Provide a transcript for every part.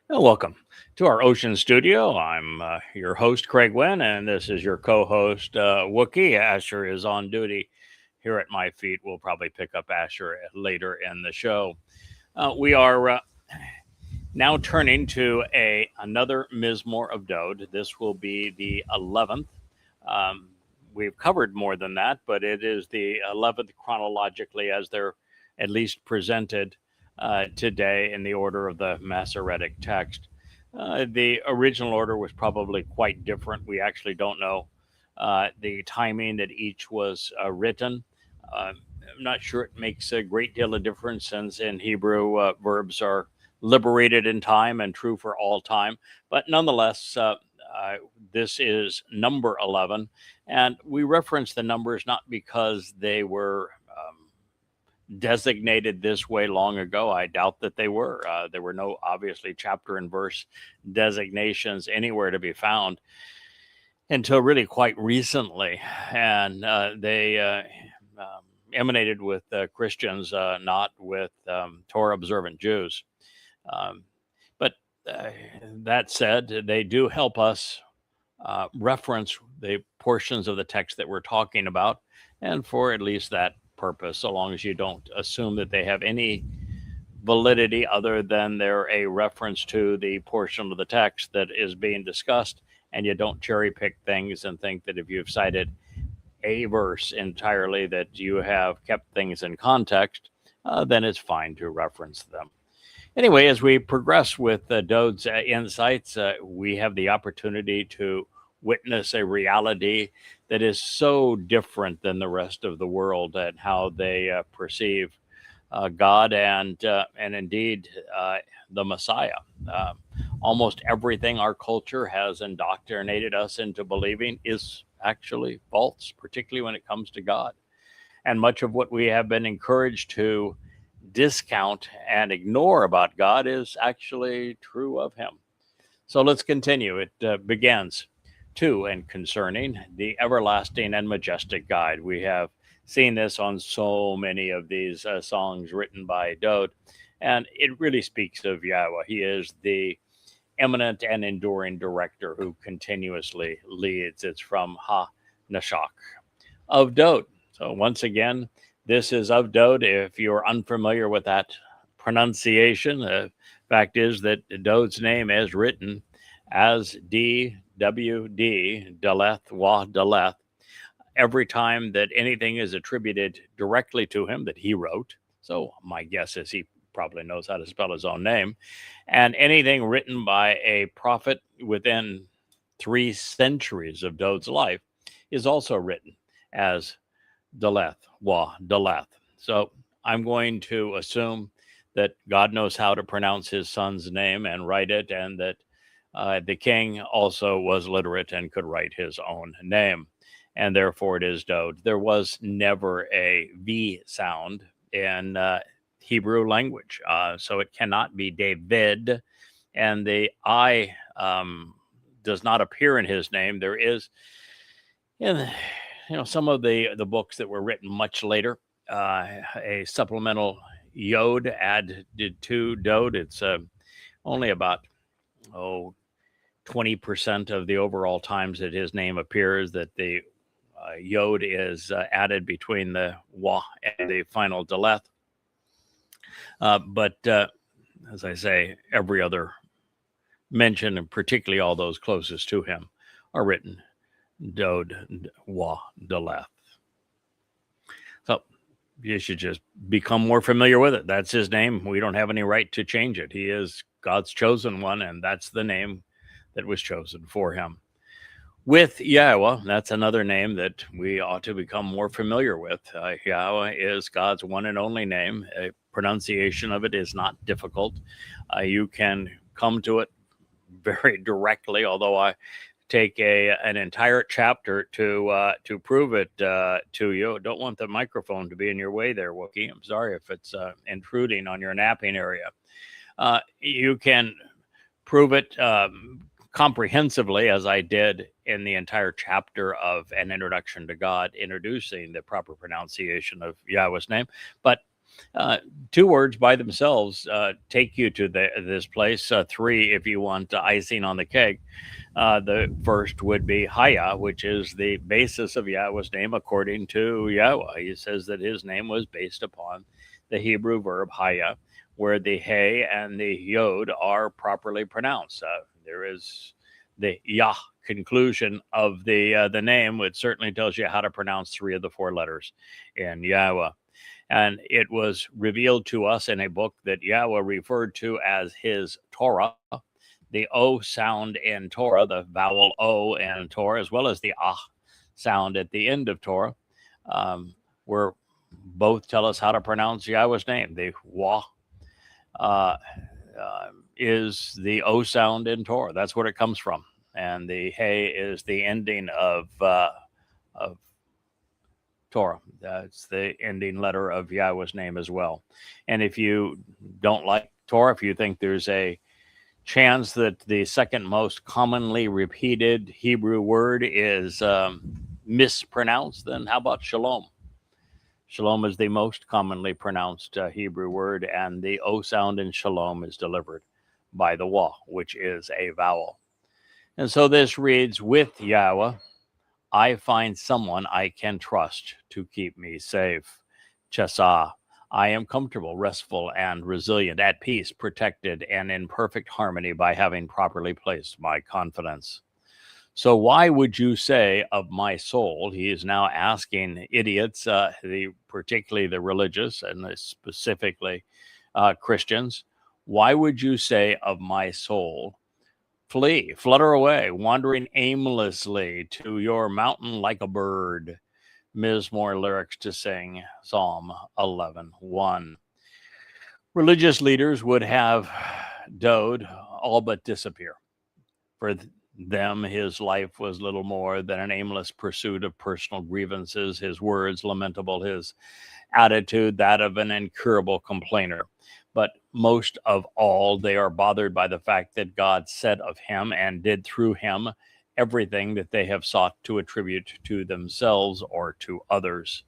Welcome to our Ocean Studio. I'm your host, Craig Wynn, and this is your co host, Wookie. Asher is on duty here at my feet. We'll probably pick up Asher later in the show. We are now turning to another Mizmor of Dode. This will be the 11th. Um, we've covered more than that, but it is the 11th chronologically as they're at least presented today in the order of the Masoretic text. The original order was probably quite different. We actually don't know the timing that each was written. I'm not sure it makes a great deal of difference since in Hebrew verbs are liberated in time and true for all time. But nonetheless, this is number 11. And we reference the numbers not because they were designated this way long ago. I doubt that they were. There were no, obviously, chapter and verse designations anywhere to be found until really quite recently. And they emanated with Christians, not with Torah observant Jews. Um, but uh, that said, they do help us reference the portions of the text that we're talking about, and for at least that purpose, so long as you don't assume that they have any validity other than they're a reference to the portion of the text that is being discussed, and you don't cherry pick things and think that if you've cited a verse entirely that you have kept things in context, then it's fine to reference them. Anyway, as we progress with Dode's insights, we have the opportunity to witness a reality that is so different than the rest of the world and how they perceive God and indeed the Messiah. Uh, Almost everything our culture has indoctrinated us into believing is actually false, particularly when it comes to God. And much of what we have been encouraged to discount and ignore about God is actually true of him. So let's continue. It begins to and concerning the everlasting and majestic God. We have seen this on so many of these songs written by Dode, and it really speaks of Yahweh. He is the eminent and enduring director who continuously leads. It's from Ha Nashak of Dode. So once again, this is of Dode. If you're unfamiliar with that pronunciation, the fact is that Dode's name is written as DWD, Deleth, Wa Deleth. Every time that anything is attributed directly to him that he wrote, so my guess is he probably knows how to spell his own name, and anything written by a prophet within 3 centuries of Dode's life is also written as Deleth, Wa Deleth. So I'm going to assume that God knows how to pronounce his son's name and write it, and that the king also was literate and could write his own name. And therefore it is Dode. There was never a V sound in Hebrew language, so it cannot be David. And the I does not appear in his name. There is in some of the books that were written much later, a supplemental yod added to Dode. It's only about oh 20% of the overall times that his name appears that the yod is added between the wa and the final deleth. But as I say, every other mention, and particularly all those closest to him, are written Dode Wa Deleth. So you should just become more familiar with it. That's his name. We don't have any right to change it. He is God's chosen one, and that's the name that was chosen for him. With Yahweh, that's another name that we ought to become more familiar with. Yahweh is God's one and only name. A pronunciation of it is not difficult. You can come to it very directly, although I take an entire chapter to prove it to you. Don't want the microphone to be in your way there, Wookie. I'm sorry if it's intruding on your napping area. You can prove it comprehensively, as I did in the entire chapter of An Introduction to God, introducing the proper pronunciation of Yahweh's name. But Two words by themselves take you to this place. Three, if you want icing on the cake. The first would be Haya, which is the basis of Yahweh's name according to Yahweh. He says that his name was based upon the Hebrew verb Haya, where the He and the Yod are properly pronounced. There is the Yah conclusion of the name, which certainly tells you how to pronounce three of the four letters in Yahweh. And it was revealed to us in a book that Yahweh referred to as his Torah. The O sound in Torah, the vowel O in Torah, as well as the Ah sound at the end of Torah, where both tell us how to pronounce Yahweh's name. The Wah is the O sound in Torah. That's where it comes from. And the He is the ending of Torah. That's the ending letter of Yahweh's name as well. And if you don't like Torah, if you think there's a chance that the second most commonly repeated Hebrew word is mispronounced, then how about shalom? Shalom is the most commonly pronounced Hebrew word, and the O sound in shalom is delivered by the Wah, which is a vowel. And so this reads, with Yahweh, I find someone I can trust to keep me safe. Chesah, I am comfortable, restful, and resilient, at peace, protected, and in perfect harmony by having properly placed my confidence. So why would you say of my soul, he is now asking idiots, particularly the religious and specifically Christians, why would you say of my soul, flee, flutter away, wandering aimlessly to your mountain like a bird? Mizmor lyrics to sing, Psalm 11:1. Religious leaders would have Dowd all but disappear. For them, his life was little more than an aimless pursuit of personal grievances, his words lamentable, his attitude that of an incurable complainer. But most of all, they are bothered by the fact that God said of him and did through him everything that they have sought to attribute to themselves or to others.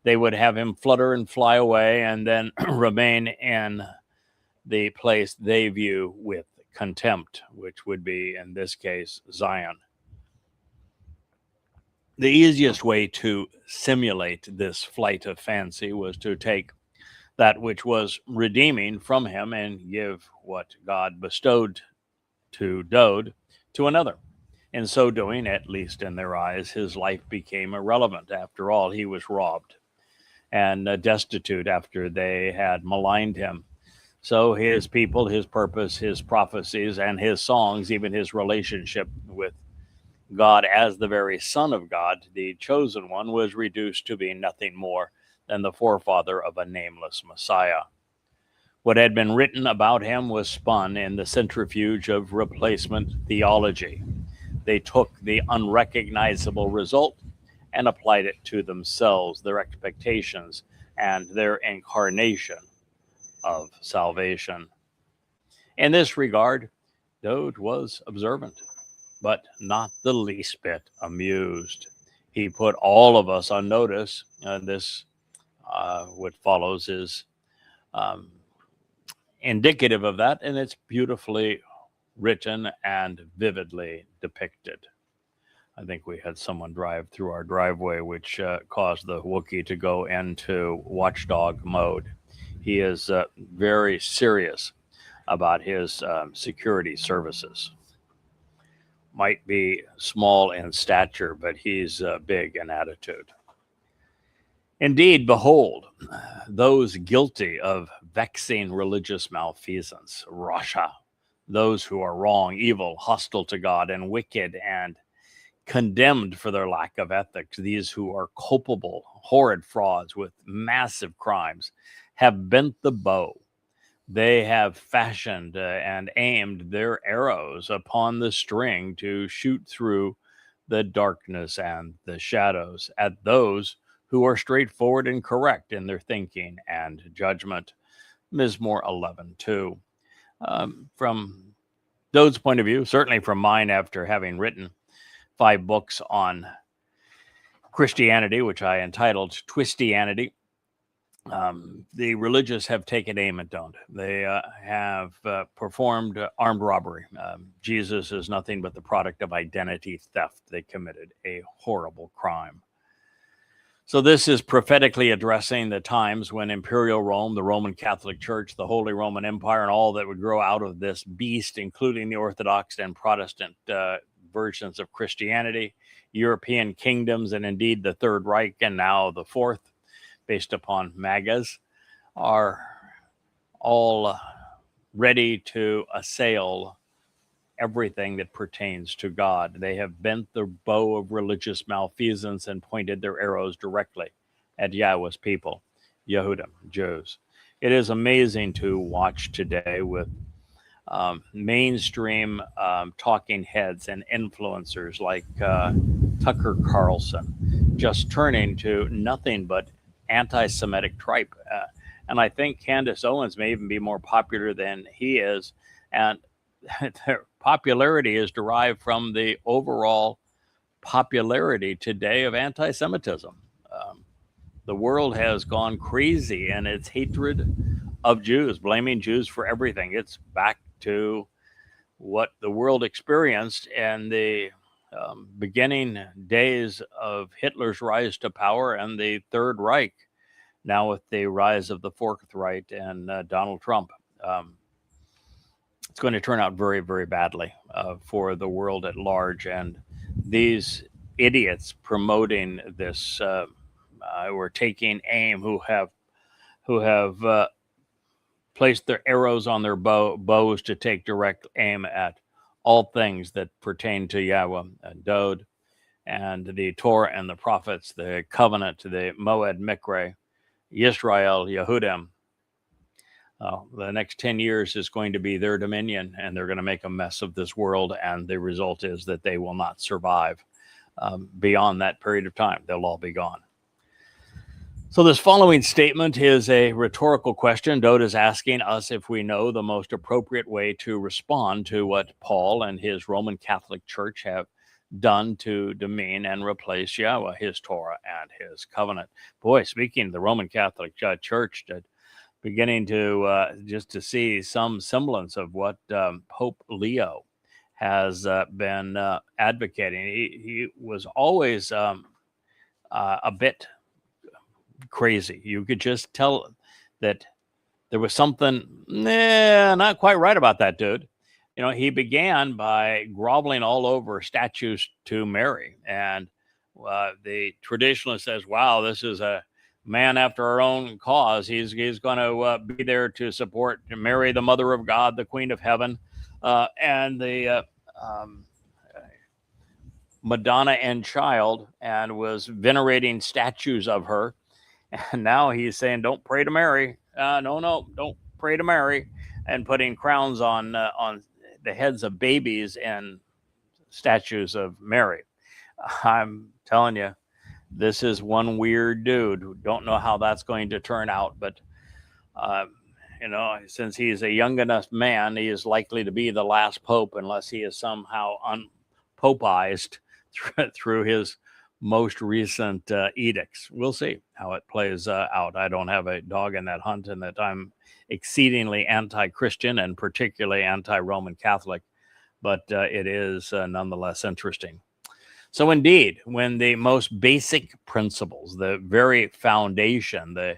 They would have him flutter and fly away and then remain in the place they view with contempt, which would be, in this case, Zion. The easiest way to simulate this flight of fancy was to take that which was redeeming from him and give what God bestowed to Dowd to another. In so doing, at least in their eyes, his life became irrelevant. After all, he was robbed and destitute after they had maligned him. So his people, his purpose, his prophecies, and his songs, even his relationship with God as the very Son of God, the chosen one, was reduced to being nothing more than the forefather of a nameless Messiah. What had been written about him was spun in the centrifuge of replacement theology. They took the unrecognizable result and applied it to themselves, their expectations, and their incarnation of salvation. In this regard, Dowd was observant, but not the least bit amused. He put all of us on notice. What follows is indicative of that, and it's beautifully written and vividly depicted. I think we had someone drive through our driveway, which caused the Wookiee to go into watchdog mode. He is very serious about his security services. Might be small in stature, but he's big in attitude. Indeed, behold, those guilty of vexing religious malfeasance, Rasha, those who are wrong, evil, hostile to God, and wicked, and condemned for their lack of ethics, these who are culpable, horrid frauds with massive crimes, have bent the bow. They have fashioned and aimed their arrows upon the string to shoot through the darkness and the shadows at those who are straightforward and correct in their thinking and judgment. Mizmor 11:2. From Dowd's point of view, certainly from mine, after having written 5 books on Christianity, which I entitled Twistianity, The religious have taken aim at Dode. They have performed armed robbery. Jesus is nothing but the product of identity theft. They committed a horrible crime. So this is prophetically addressing the times when Imperial Rome, the Roman Catholic Church, the Holy Roman Empire, and all that would grow out of this beast, including the Orthodox and Protestant versions of Christianity, European kingdoms, and indeed the Third Reich, and now the Fourth, based upon MAGAs, are all ready to assail everything that pertains to God. They have bent the bow of religious malfeasance and pointed their arrows directly at Yahweh's people, Yehudim, Jews. It is amazing to watch today with mainstream talking heads and influencers like Tucker Carlson just turning to nothing but anti-Semitic tripe. And I think Candace Owens may even be more popular than he is. And their popularity is derived from the overall popularity today of anti-Semitism. The world has gone crazy in its hatred of Jews, blaming Jews for everything. It's back to what the world experienced in the beginning days of Hitler's rise to power and the Third Reich, now with the rise of the Fourth Reich and Donald Trump. It's going to turn out very, very badly for the world at large. And these idiots promoting this, who are taking aim, who have placed their arrows on their bows to take direct aim at all things that pertain to Yahweh, Dode, and the Torah and the prophets, the covenant, the Mow'ed, Miqra'ey, Yisrael, Yehudim. The next 10 years is going to be their dominion, and they're going to make a mess of this world, and the result is that they will not survive beyond that period of time. They'll all be gone. So this following statement is a rhetorical question. Dode is asking us if we know the most appropriate way to respond to what Paul and his Roman Catholic Church have done to demean and replace Yahweh, his Torah, and his covenant. Boy, speaking of the Roman Catholic Church, beginning to just to see some semblance of what Pope Leo has been advocating. He was always a bit crazy. You could just tell that there was something not quite right about that dude. You know, he began by groveling all over statues to Mary, and the traditionalist says, "Wow, this is a man after our own cause. He's going to be there to support Mary, the Mother of God, the Queen of Heaven, and the Madonna and Child," and was venerating statues of her. And now he's saying, "Don't pray to Mary. No, don't pray to Mary," and putting crowns on the heads of babies and statues of Mary. I'm telling you, this is one weird dude who don't know how that's going to turn out. But, you know, since he's a young enough man, he is likely to be the last pope unless he is somehow unpopeized through his most recent edicts. We'll see how it plays out. I don't have a dog in that hunt, and that I'm exceedingly anti-Christian and particularly anti-Roman Catholic, but it is nonetheless interesting. So indeed, when the most basic principles, the very foundation, the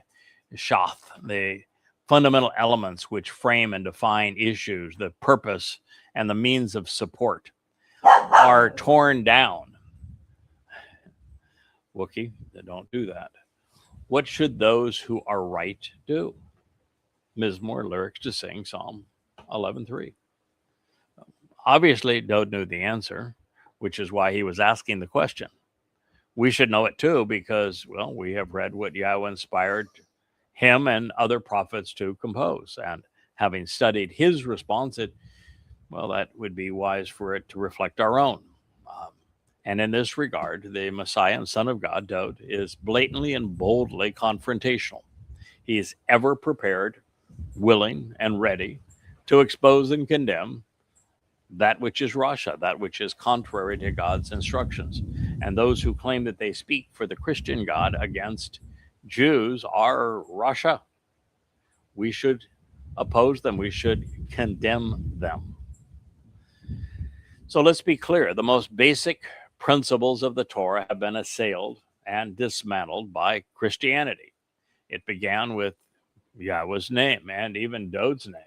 shath, the fundamental elements which frame and define issues, the purpose and the means of support are torn down, Wookie, don't do that. What should those who are right do? Mizmor lyrics to sing Psalm 11:3. Obviously, Dode knew the answer, which is why he was asking the question. We should know it too, because, well, we have read what Yahweh inspired him and other prophets to compose. And having studied his response, that would be wise for it to reflect our own. And in this regard, the Messiah and Son of God, Dode, is blatantly and boldly confrontational. He is ever prepared, willing, and ready to expose and condemn that which is Rasha, that which is contrary to God's instructions. And those who claim that they speak for the Christian God against Jews are Russia. We should oppose them. We should condemn them. So let's be clear. The most basic principles of the Torah have been assailed and dismantled by Christianity. It began with Yahweh's name and even Dod's name.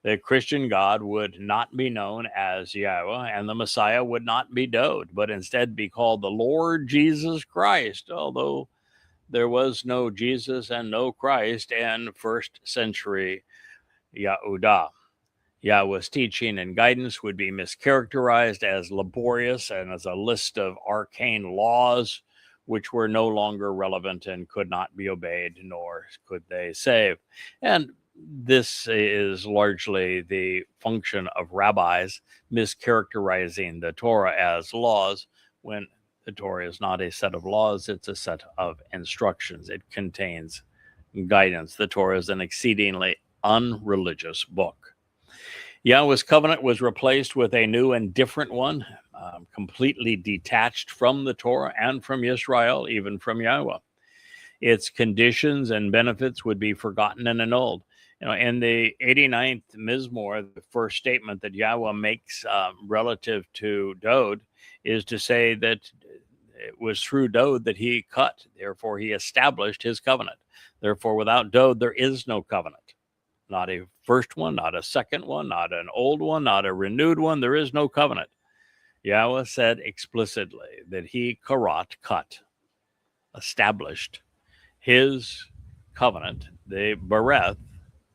The Christian God would not be known as Yahweh, and the Messiah would not be Dod, but instead be called the Lord Jesus Christ, although there was no Jesus and no Christ in first century Yehudah. Yahweh's teaching and guidance would be mischaracterized as laborious and as a list of arcane laws which were no longer relevant and could not be obeyed, nor could they save. And this is largely the function of rabbis mischaracterizing the Torah as laws, when the Torah is not a set of laws, it's a set of instructions. It contains guidance. The Torah is an exceedingly unreligious book. Yahweh's covenant was replaced with a new and different one, completely detached from the Torah and from Israel, even from Yahweh. Its conditions and benefits would be forgotten and annulled. In the 89th Mizmor, the first statement that Yahweh makes relative to Dod is to say that it was through Dod that he cut. Therefore, he established his covenant. Therefore, without Dod, there is no covenant. Not a first one, not a second one, not an old one, not a renewed one. There is no covenant. Yahweh said explicitly that he, cut, established his covenant, the Bereth,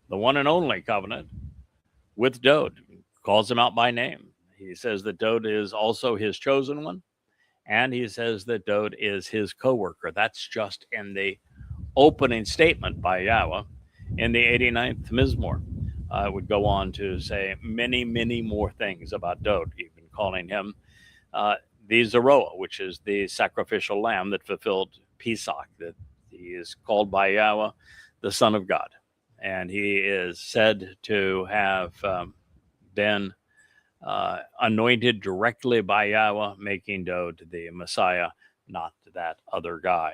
the one and only covenant, with Dod. Calls him out by name. He says that Dod is also his chosen one, and he says that Dod is his co-worker. That's just in the opening statement by Yahweh in the 89th Mizmor. It would go on to say many, many more things about Dod, even calling him the Zeroah, which is the sacrificial lamb that fulfilled Pesach, that he is called by Yahweh the Son of God. And he is said to have been anointed directly by Yahweh, making Dod the Messiah, not that other guy.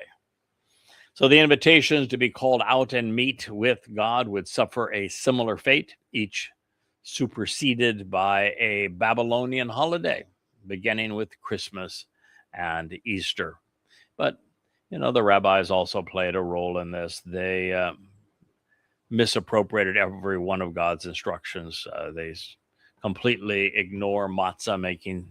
So the invitations to be called out and meet with God would suffer a similar fate, each superseded by a Babylonian holiday, beginning with Christmas and Easter. But, the rabbis also played a role in this. They misappropriated every one of God's instructions. They completely ignore matzah, making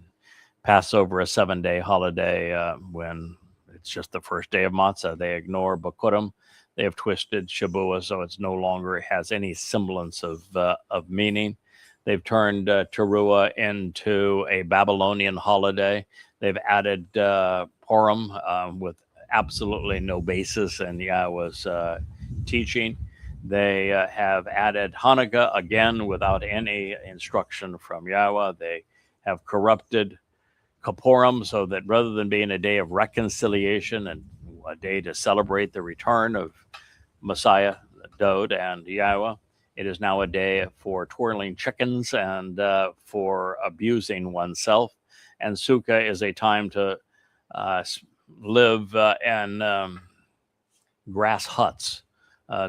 Passover a 7-day holiday when it's just the first day of matzah. They ignore Bakurim. They have twisted shabuw'ah, so it's no longer has any semblance of meaning. They've turned taruw'ah into a Babylonian holiday. They've added Purim with absolutely no basis in Yahweh's teaching. They have added Hanukkah again without any instruction from Yahweh. They have corrupted Kippurim, so that rather than being a day of reconciliation and a day to celebrate the return of Messiah, Dod, and Yahweh, it is now a day for twirling chickens and for abusing oneself. And Sukkah is a time to live in grass huts,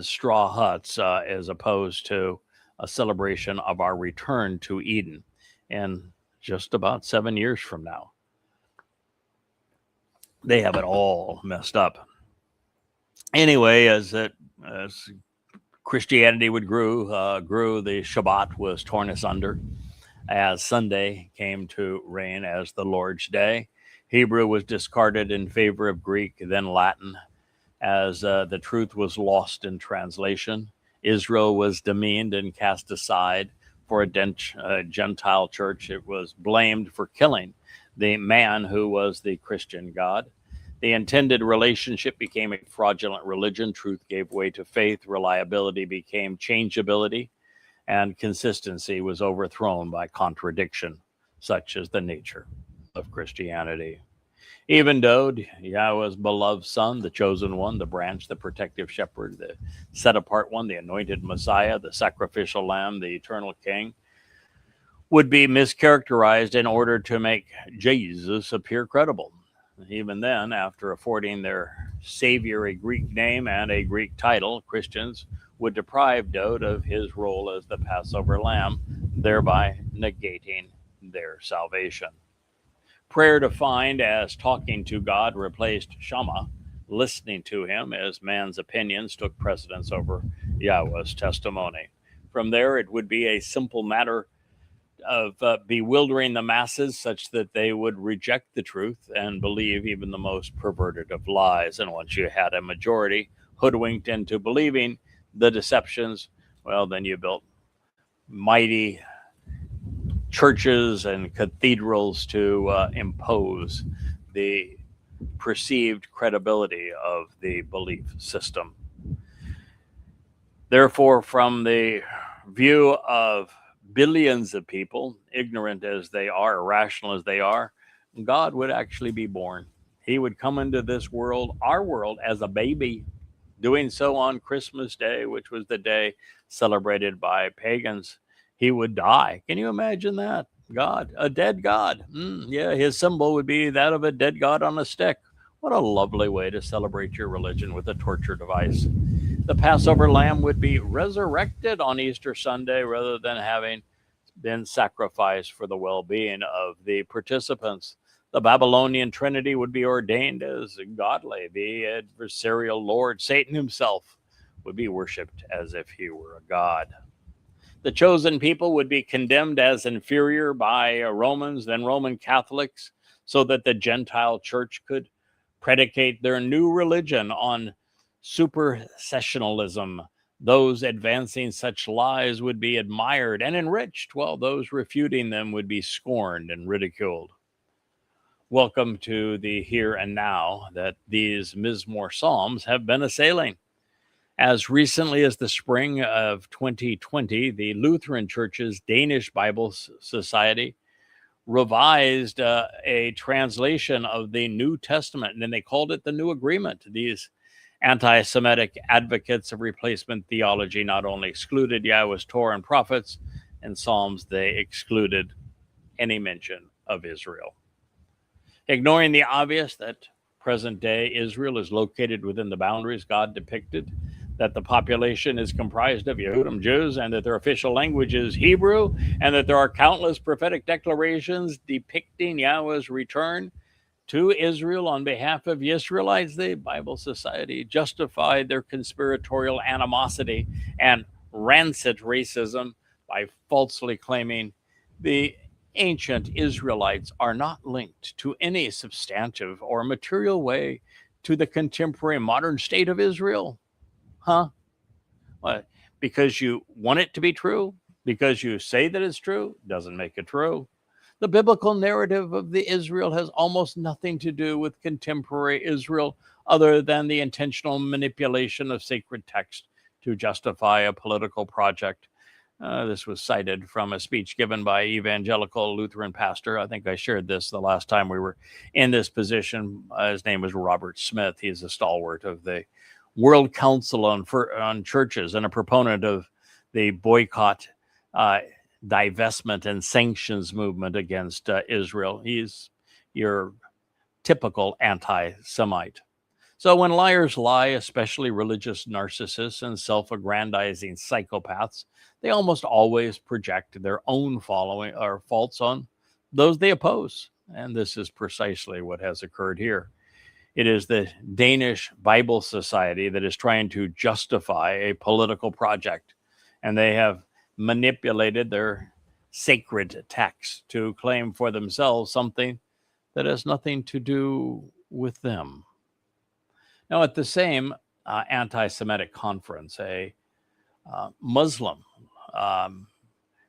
straw huts, as opposed to a celebration of our return to Eden in just about 7 years from now. They have it all messed up. Anyway, as Christianity would grew, the Shabbat was torn asunder as Sunday came to reign as the Lord's Day. Hebrew was discarded in favor of Greek, then Latin, as the truth was lost in translation. Israel was demeaned and cast aside for a Gentile church. It was blamed for killing the man who was the Christian God. The intended relationship became a fraudulent religion. Truth gave way to faith. Reliability became changeability. And consistency was overthrown by contradiction, such as the nature of Christianity. Even Dod, Yahweh's beloved son, the chosen one, the branch, the protective shepherd, the set-apart one, the anointed Messiah, the sacrificial lamb, the eternal king, would be mischaracterized in order to make Jesus appear credible. Even then, after affording their savior a Greek name and a Greek title, Christians would deprive Dowd of his role as the Passover lamb, thereby negating their salvation. Prayer, defined as talking to God, replaced Shama, listening to him, as man's opinions took precedence over Yahweh's testimony. From there, it would be a simple matter of bewildering the masses such that they would reject the truth and believe even the most perverted of lies. And once you had a majority hoodwinked into believing the deceptions, well, then you built mighty churches and cathedrals to impose the perceived credibility of the belief system. Therefore, from the view of billions of people, ignorant as they are, irrational as they are, God would actually be born. He would come into this world, our world, as a baby, doing so on Christmas Day, which was the day celebrated by pagans. He would die. Can you imagine that? God, a dead God. Yeah, his symbol would be that of a dead God on a stick. What a lovely way to celebrate your religion with a torture device. The Passover lamb would be resurrected on Easter Sunday rather than having been sacrificed for the well-being of the participants. The Babylonian Trinity would be ordained as godly. The adversarial Lord, Satan himself, would be worshipped as if he were a god. The chosen people would be condemned as inferior by Romans, then Roman Catholics, so that the Gentile church could predicate their new religion on supersessionalism. Those advancing such lies would be admired and enriched, while those refuting them would be scorned and ridiculed. Welcome to the here and now that these Mizmor Psalms have been assailing. As recently as the spring of 2020, the Lutheran Church's Danish Bible Society revised a translation of the New Testament, and they called it the New Agreement. These anti-Semitic advocates of replacement theology not only excluded Yahweh's Torah and prophets and Psalms, they excluded any mention of Israel. Ignoring the obvious that present-day Israel is located within the boundaries God depicted, that the population is comprised of Yehudim Jews, and that their official language is Hebrew, and that there are countless prophetic declarations depicting Yahweh's return to Israel on behalf of Israelites, the Bible Society justified their conspiratorial animosity and rancid racism by falsely claiming the ancient Israelites are not linked to any substantive or material way to the contemporary modern state of Israel. Huh? What? Because you want it to be true? Because you say that it's true? Doesn't make it true. The biblical narrative of the Israel has almost nothing to do with contemporary Israel other than the intentional manipulation of sacred text to justify a political project. This was cited from a speech given by evangelical Lutheran pastor. I think I shared this the last time we were in this position. His name was Robert Smith. He's a stalwart of the World Council on Churches and a proponent of the boycott, divestment, and sanctions movement against Israel. He's your typical anti-Semite. So when liars lie, especially religious narcissists and self-aggrandizing psychopaths, they almost always project their own following or faults on those they oppose. And this is precisely what has occurred here. It is the Danish Bible Society that is trying to justify a political project, and they have manipulated their sacred text to claim for themselves something that has nothing to do with them. Now, at the same anti-Semitic conference, a Muslim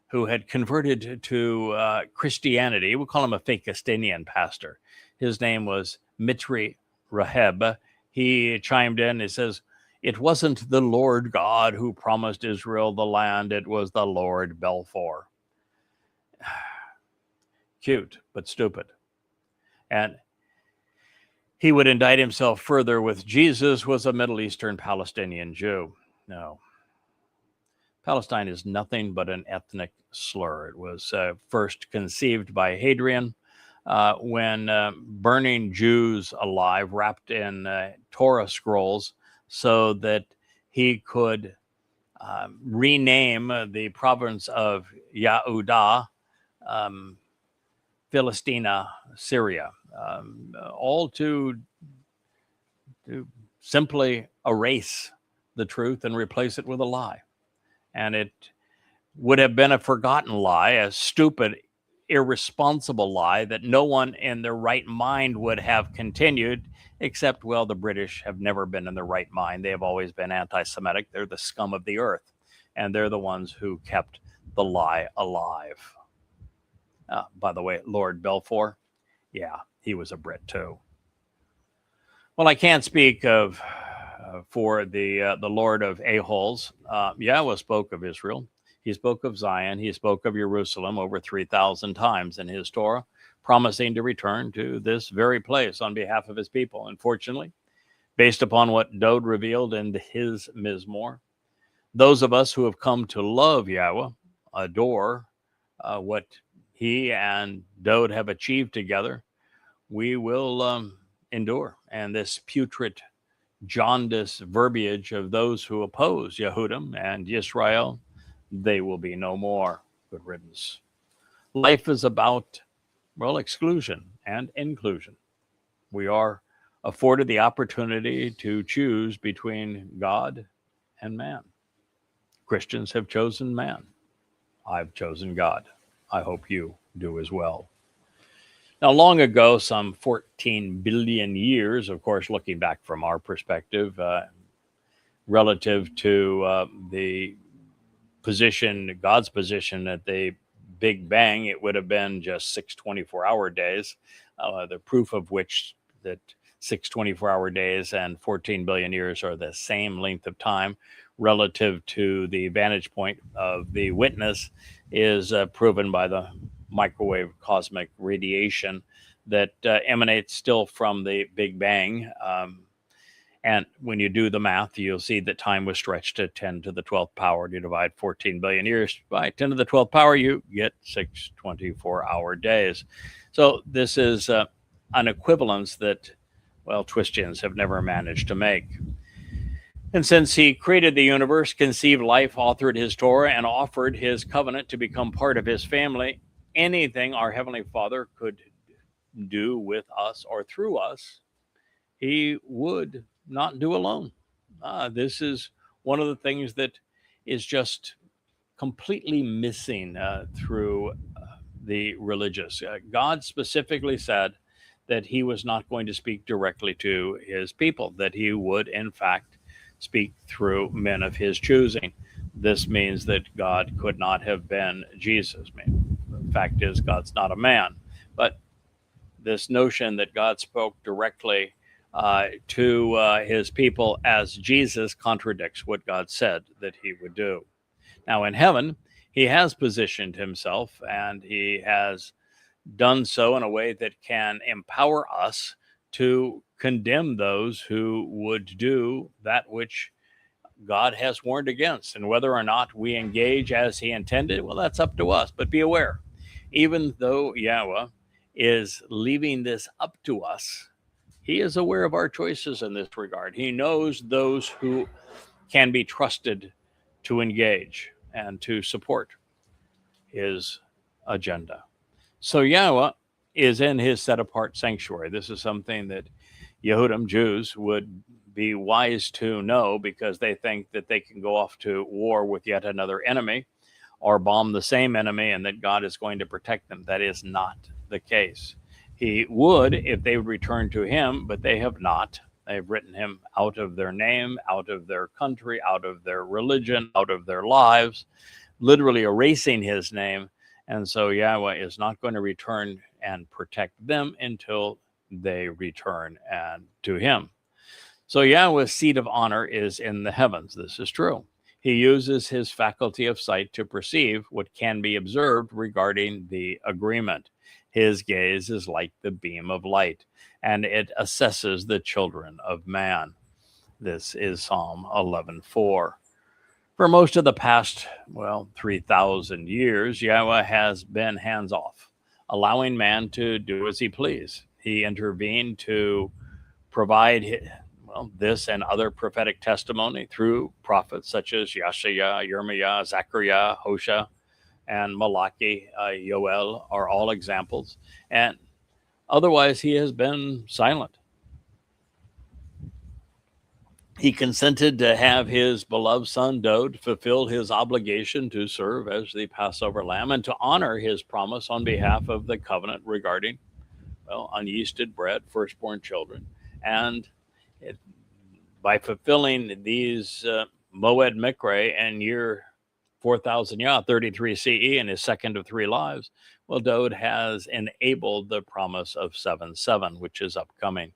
who had converted to Christianity, we'll call him a fake Estinian pastor. His name was Miqra'ey. Raheb, he chimed in. He says, "It wasn't the Lord God who promised Israel the land. It was the Lord Balfour." Cute, but stupid. And he would indict himself further with Jesus was a Middle Eastern Palestinian Jew. No. Palestine is nothing but an ethnic slur. It was first conceived by Hadrian when burning Jews alive, wrapped in Torah scrolls, so that he could rename the province of Yehudah, Philistina, Syria, all to simply erase the truth and replace it with a lie. And it would have been a forgotten lie, a stupid, irresponsible lie that no one in their right mind would have continued, except, well, the British have never been in their right mind. They have always been anti-Semitic. They're the scum of the earth, and they're the ones who kept the lie alive. By the way, Lord Balfour, yeah, he was a Brit too. Well, I can't speak of for the Lord of a-holes. Yahweh spoke of Israel. He spoke of Zion. He spoke of Jerusalem over 3,000 times in his Torah, promising to return to this very place on behalf of his people. Unfortunately, based upon what Dode revealed in his Mizmor, those of us who have come to love Yahweh, adore what he and Dode have achieved together, we will endure. And this putrid, jaundiced verbiage of those who oppose Yehudim and Yisrael, they will be no more. Good riddance. Life is about, well, exclusion and inclusion. We are afforded the opportunity to choose between God and man. Christians have chosen man. I've chosen God. I hope you do as well. Now, long ago, some 14 billion years, of course, looking back from our perspective, relative to the position, God's position at the Big Bang, it would have been just 6 24-hour days, the proof of which that 6 24-hour days and 14 billion years are the same length of time relative to the vantage point of the witness is proven by the microwave cosmic radiation that emanates still from the Big Bang. And when you do the math, you'll see that time was stretched to 10 to the 12th power. You divide 14 billion years by 10 to the 12th power, you get 6 24-hour days. So this is an equivalence that, well, Twistians have never managed to make. And since he created the universe, conceived life, authored his Torah, and offered his covenant to become part of his family, anything our Heavenly Father could do with us or through us, he would not do alone. This is one of the things that is just completely missing through the religious. God specifically said that he was not going to speak directly to his people, that he would, in fact, speak through men of his choosing. This means that God could not have been Jesus. I mean, the fact is, God's not a man. But this notion that God spoke directly to his people as Jesus contradicts what God said that he would do. Now, in heaven, he has positioned himself, and he has done so in a way that can empower us to condemn those who would do that which God has warned against. And whether or not we engage as he intended, well, that's up to us. But be aware, even though Yahweh is leaving this up to us, he is aware of our choices in this regard. He knows those who can be trusted to engage and to support his agenda. So Yahweh is in his set-apart sanctuary. This is something that Yehudim, Jews, would be wise to know, because they think that they can go off to war with yet another enemy or bomb the same enemy and that God is going to protect them. That is not the case. He would if they would return to him, but they have not. They've written him out of their name, out of their country, out of their religion, out of their lives, literally erasing his name. And so Yahweh is not going to return and protect them until they return and to him. So Yahweh's seat of honor is in the heavens. This is true. He uses his faculty of sight to perceive what can be observed regarding the agreement. His gaze is like the beam of light, and it assesses the children of man. This is Psalm 11:4. For most of the past, 3,000 years, Yahweh has been hands off. allowing man to do as he pleased. He intervened to provide, well, this and other prophetic testimony through prophets such as Yeshaya, Yirmiah, Zechariah, Hosea, and Malachi, Yoel are all examples. And otherwise, he has been silent. He consented to have his beloved son Dode fulfill his obligation to serve as the Passover lamb and to honor his promise on behalf of the covenant regarding, well, unyeasted bread, firstborn children. And it, by fulfilling these Mow'ed Miqra'ey in year 4000 Yah, 33 CE, in his second of 3 lives, well, Dode has enabled the promise of 7-7, which is upcoming.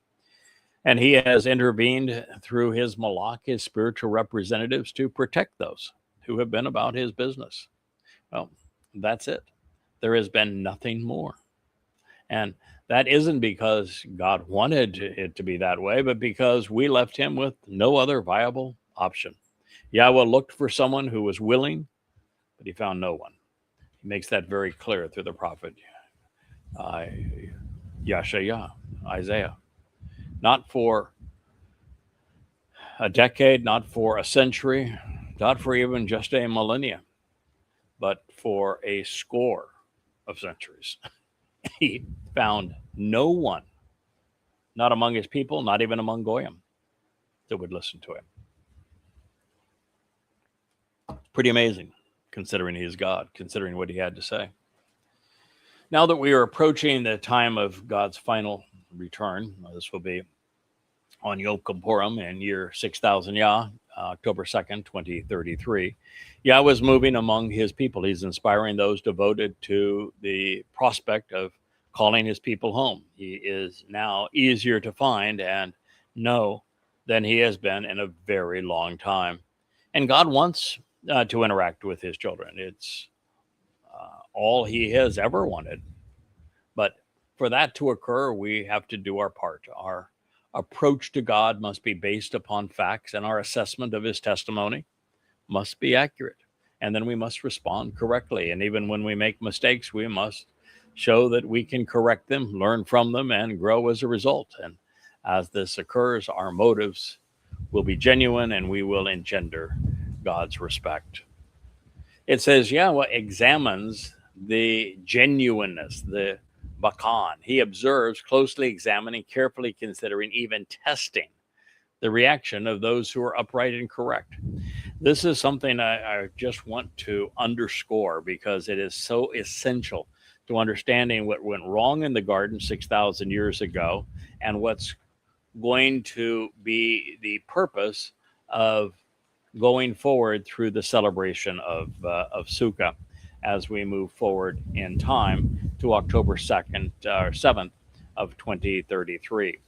And he has intervened through his malach, his spiritual representatives, to protect those who have been about his business. Well, that's it. There has been nothing more. And that isn't because God wanted it to be that way, but because we left him with no other viable option. Yahweh looked for someone who was willing, but he found no one. He makes that very clear through the prophet Yeshaya, Isaiah. Not for a decade, not for a century, not for even just a millennia, but for a score of centuries. He found no one, not among his people, not even among Goyim, that would listen to him. Pretty amazing, considering he is God, considering what he had to say. Now that we are approaching the time of God's final return, this will be on Yom Kippurim in year 6000 Yah, October 2nd, 2033. Yah was moving among his people. He's inspiring those devoted to the prospect of calling his people home. He is now easier to find and know than he has been in a very long time. And God wants to interact with his children. It's all he has ever wanted. But for that to occur, we have to do our part. Our approach to God must be based upon facts, and our assessment of his testimony must be accurate. And then we must respond correctly. And even when we make mistakes, we must show that we can correct them, learn from them, and grow as a result. And as this occurs, our motives will be genuine and we will engender God's respect. It says Yahweh examines the genuineness, the bakan. He observes, closely examining, carefully considering, even testing the reaction of those who are upright and correct. This is something I just want to underscore because it is so essential to understanding what went wrong in the garden 6,000 years ago and what's going to be the purpose of going forward through the celebration of Sukkah as we move forward in time to October 2nd or 7th of 2033.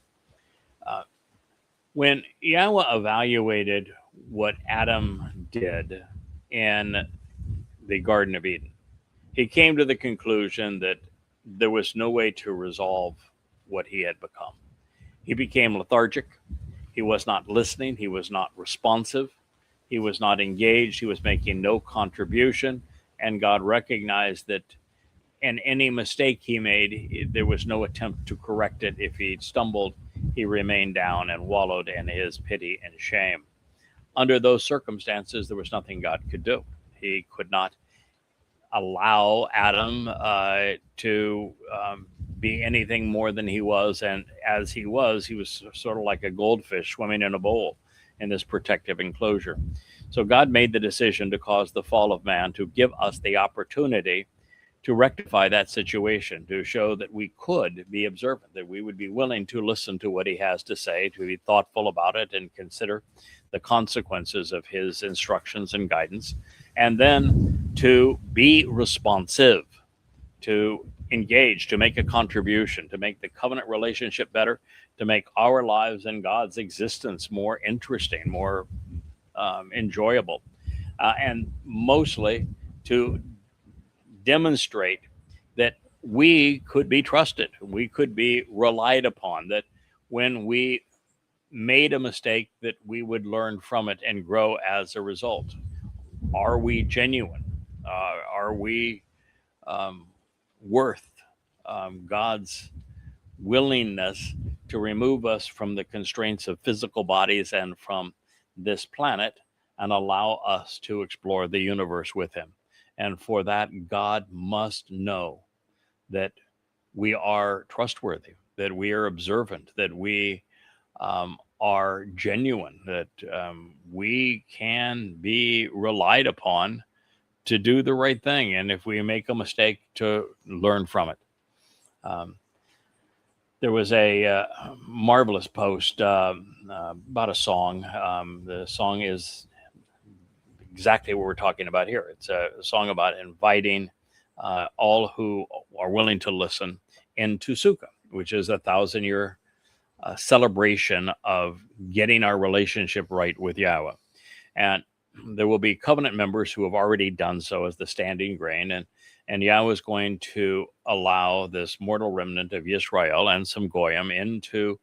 When Yahweh evaluated what Adam did in the Garden of Eden, he came to the conclusion that there was no way to resolve what he had become. He became lethargic. He was not listening. He was not responsive. He was not engaged. He was making no contribution. And God recognized that in any mistake he made, there was no attempt to correct it. If he stumbled, he remained down and wallowed in his pity and shame. Under those circumstances, there was nothing God could do. He could not allow Adam to be anything more than he was. And as he was sort of like a goldfish swimming in a bowl in this protective enclosure. So God made the decision to cause the fall of man to give us the opportunity to rectify that situation, to show that we could be observant, that we would be willing to listen to what he has to say, to be thoughtful about it and consider the consequences of his instructions and guidance, and then to be responsive, to engage, to make a contribution, to make the covenant relationship better, to make our lives and God's existence more interesting, more enjoyable, and mostly to demonstrate that we could be trusted, we could be relied upon, that when we made a mistake that we would learn from it and grow as a result. Are we genuine? Are we worth God's willingness to remove us from the constraints of physical bodies and from this planet and allow us to explore the universe with him. And for that, God must know that we are trustworthy, that we are observant, that we are genuine, that we can be relied upon to do the right thing. And if we make a mistake, to learn from it. There was a marvelous post about a song. The song is exactly what we're talking about here. It's a song about inviting all who are willing to listen into Sukkah, which is 1,000-year celebration of getting our relationship right with Yahweh. And there will be covenant members who have already done so as the standing grain. And Yahweh is going to allow this mortal remnant of Yisrael and some Goyim into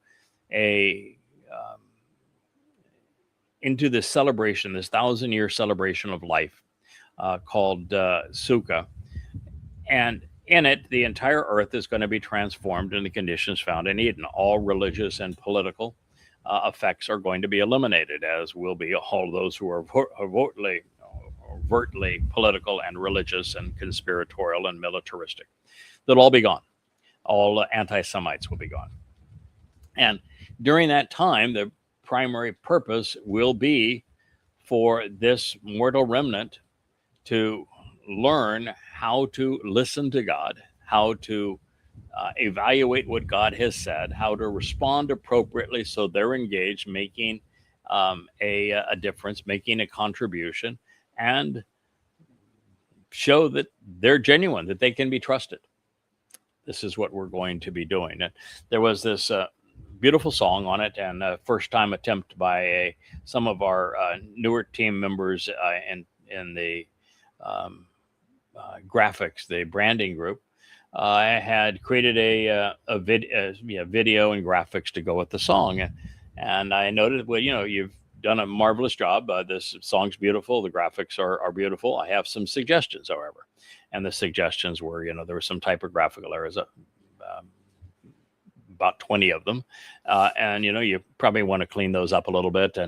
this celebration, this 1,000-year celebration of life called Sukkah. And in it, the entire earth is going to be transformed in the conditions found in Eden. All religious and political effects are going to be eliminated, as will be all those who are overtly political and religious and conspiratorial and militaristic. They'll all be gone. All anti-Semites will be gone. And during that time, the primary purpose will be for this mortal remnant to learn how to listen to God, how to evaluate what God has said, how to respond appropriately so they're engaged, making a difference, making a contribution, and show that they're genuine, that they can be trusted. This is what we're going to be doing. And there was this beautiful song on it, and a first-time attempt by some of our newer team members in the graphics, the branding group. I had created a video and graphics to go with the song, and I noted, well, you've done a marvelous job. This song's beautiful. The graphics are beautiful. I have some suggestions, however, and the suggestions were, there were some typographical errors, about 20 of them, and you probably want to clean those up a little bit.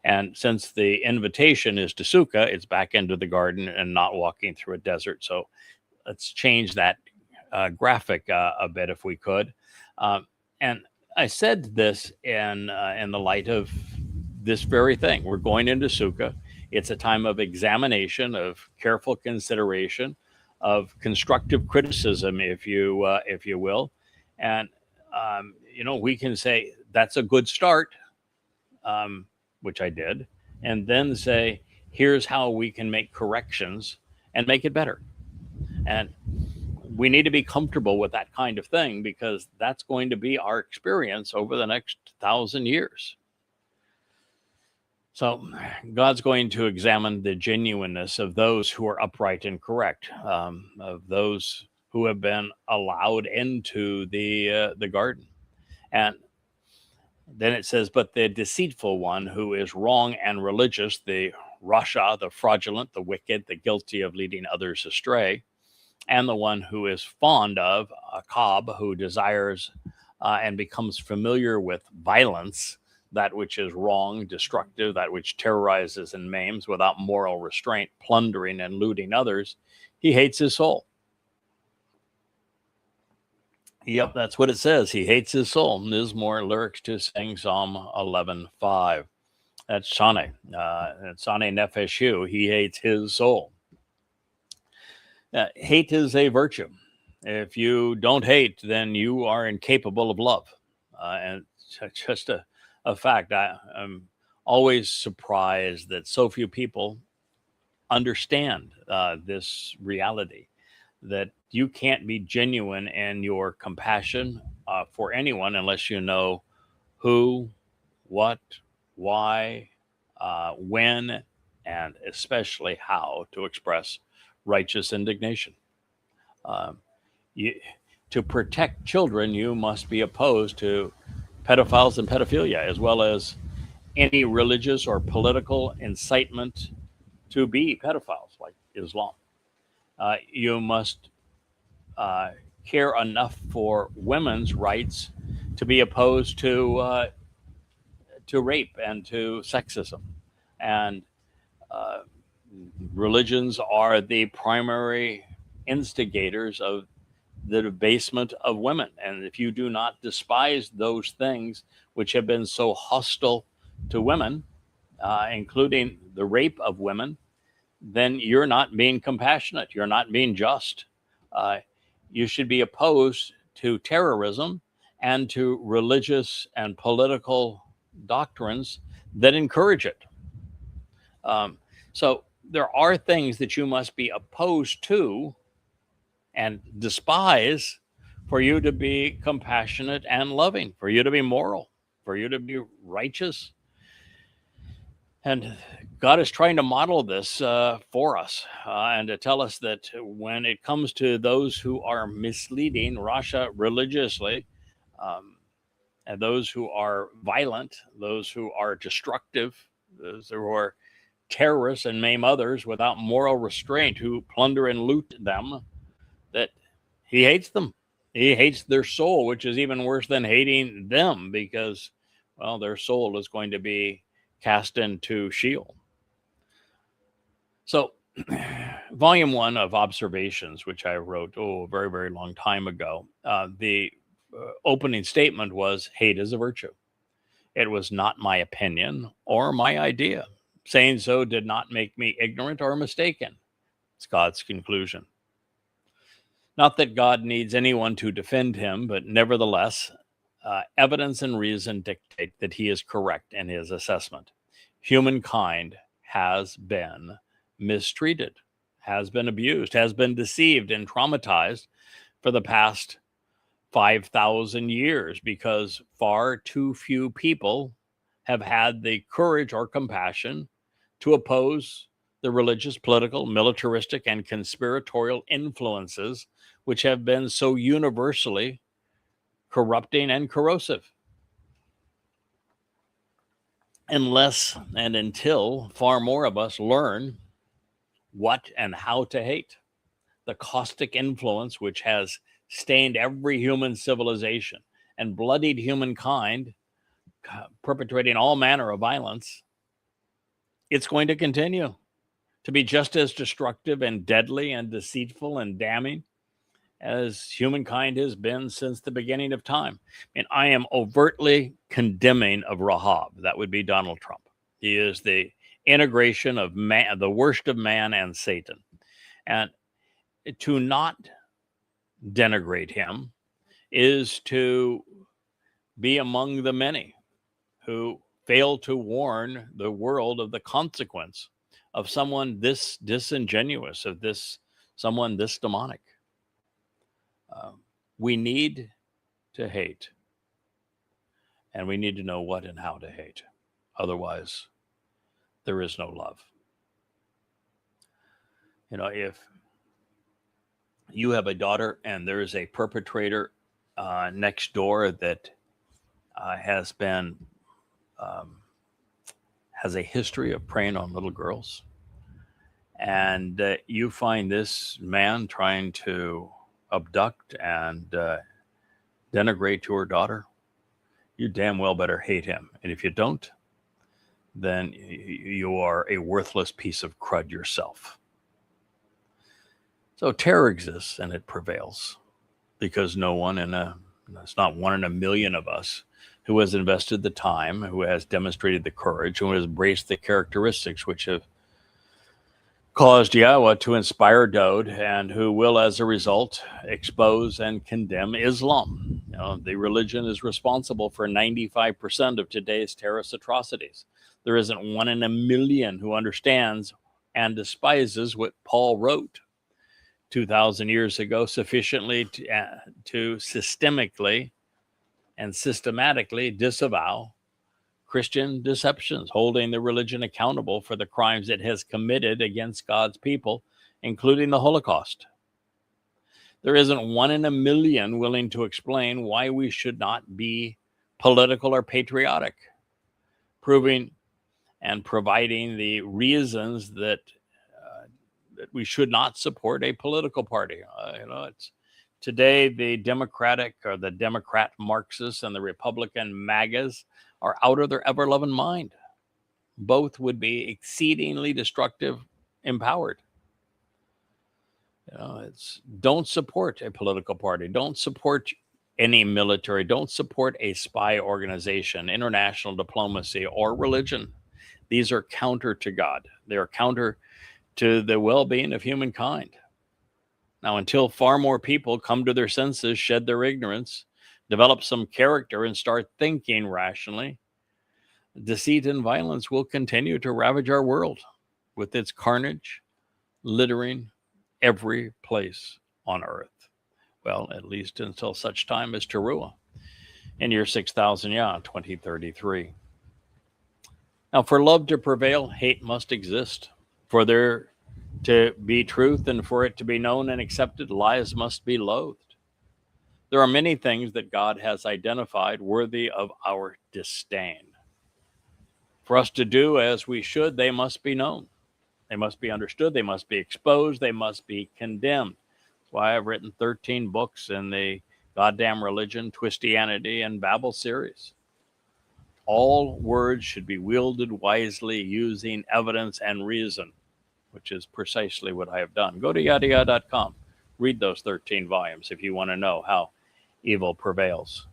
And since the invitation is to Sukkah, it's back into the garden and not walking through a desert. So let's change that graphic a bit if we could. And I said this in the light of this very thing. We're going into Sukkah. It's a time of examination, of careful consideration, of constructive criticism, if you will. And we can say that's a good start, which I did, and then say, here's how we can make corrections and make it better. And we need to be comfortable with that kind of thing, because that's going to be our experience over the next 1,000 years. So God's going to examine the genuineness of those who are upright and correct, of those who have been allowed into the garden. And then it says, but the deceitful one who is wrong and religious, the Rasha, the fraudulent, the wicked, the guilty of leading others astray, and the one who is fond of a cob, who desires and becomes familiar with violence, that which is wrong, destructive, that which terrorizes and maims without moral restraint, plundering and looting others, he hates his soul. Yep, that's what it says. He hates his soul. And there's more lyrics to sing Psalm 11:5. That's Shane. Shane Nefeshu. He hates his soul. Hate is a virtue. If you don't hate, then you are incapable of love. And it's just a fact. I'm always surprised that so few people understand this reality, that you can't be genuine in your compassion for anyone unless you know who, what, why, when, and especially how to express righteous indignation. To protect children, you must be opposed to pedophiles and pedophilia, as well as any religious or political incitement to be pedophiles, like Islam. You must care enough for women's rights to be opposed to rape and to sexism. And uh, religions are the primary instigators of the debasement of women. And if you do not despise those things which have been so hostile to women, including the rape of women, then you're not being compassionate. You're not being just. Uh, you should be opposed to terrorism and to religious and political doctrines that encourage it. Um, so there are things that you must be opposed to and despise for you to be compassionate and loving, for you to be moral, for you to be righteous. And God is trying to model this for us and to tell us that when it comes to those who are misleading Russia religiously, um, and those who are violent, those who are destructive, those who are terrorists and maim others without moral restraint, who plunder and loot them, that he hates them. He hates their soul, which is even worse than hating them, because, well, their soul is going to be cast into Sheol. So, volume 1 of Observations, which I wrote, a very, very long time ago, the opening statement was, hate is a virtue. It was not my opinion or my idea. Saying so did not make me ignorant or mistaken. It's God's conclusion. Not that God needs anyone to defend him, but nevertheless, evidence and reason dictate that he is correct in his assessment. Humankind has been mistreated, has been abused, has been deceived and traumatized for the past 5,000 years because far too few people have had the courage or compassion to oppose the religious, political, militaristic, and conspiratorial influences which have been so universally corrupting and corrosive. Unless and until far more of us learn what and how to hate, the caustic influence which has stained every human civilization and bloodied humankind, perpetrating all manner of violence, it's going to continue to be just as destructive and deadly and deceitful and damning as humankind has been since the beginning of time. And I am overtly condemning of Rahab. That would be Donald Trump. He is the integration of man, the worst of man and Satan. And to not denigrate him is to be among the many who fail to warn the world of the consequence of someone this disingenuous, of someone this demonic. We need to hate, and we need to know what and how to hate. Otherwise, there is no love. If you have a daughter and there is a perpetrator next door that has a history of preying on little girls, and you find this man trying to abduct and denigrate your daughter, you damn well better hate him. And if you don't, then you are a worthless piece of crud yourself. So terror exists and it prevails because it's not one in a million of us who has invested the time, who has demonstrated the courage, who has embraced the characteristics which have caused Yahweh to inspire Dode, and who will, as a result, expose and condemn Islam. The religion is responsible for 95% of today's terrorist atrocities. There isn't one in a million who understands and despises what Paul wrote 2,000 years ago sufficiently to systemically and systematically disavow Christian deceptions, holding the religion accountable for the crimes it has committed against God's people, including the Holocaust. There isn't one in a million willing to explain why we should not be political or patriotic, proving and providing the reasons that we should not support a political party. Today, the Democrat Marxists and the Republican MAGAs are out of their ever-loving mind. Both would be exceedingly destructive, empowered. Don't support a political party. Don't support any military. Don't support a spy organization, international diplomacy, or religion. These are counter to God. They are counter to the well-being of humankind. Now, until far more people come to their senses, shed their ignorance, develop some character, and start thinking rationally, deceit and violence will continue to ravage our world with its carnage, littering every place on earth. Well, at least until such time as taruw'ah in year 6000, 2033. Now, for love to prevail, hate must exist. For there to be truth and for it to be known and accepted, lies must be loathed. There are many things that God has identified worthy of our disdain. For us to do as we should, they must be known. They must be understood. They must be exposed. They must be condemned. That's why I've written 13 books in the Goddamn Religion, Twistianity, and Babel series. All words should be wielded wisely using evidence and reason, which is precisely what I have done. Go to yadayah.com. Read those 13 volumes if you want to know how evil prevails.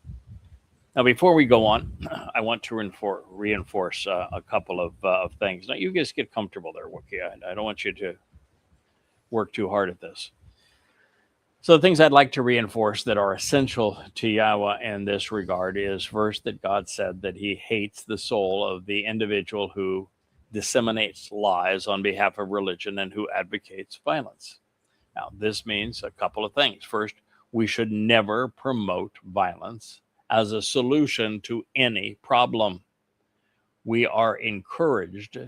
Now, before we go on, I want to reinforce a couple of things. Now, you guys get comfortable there, Wookie. I don't want you to work too hard at this. So the things I'd like to reinforce that are essential to Yahweh in this regard is, first, that God said that he hates the soul of the individual who disseminates lies on behalf of religion and who advocates violence. Now, this means a couple of things. First, we should never promote violence as a solution to any problem. We are encouraged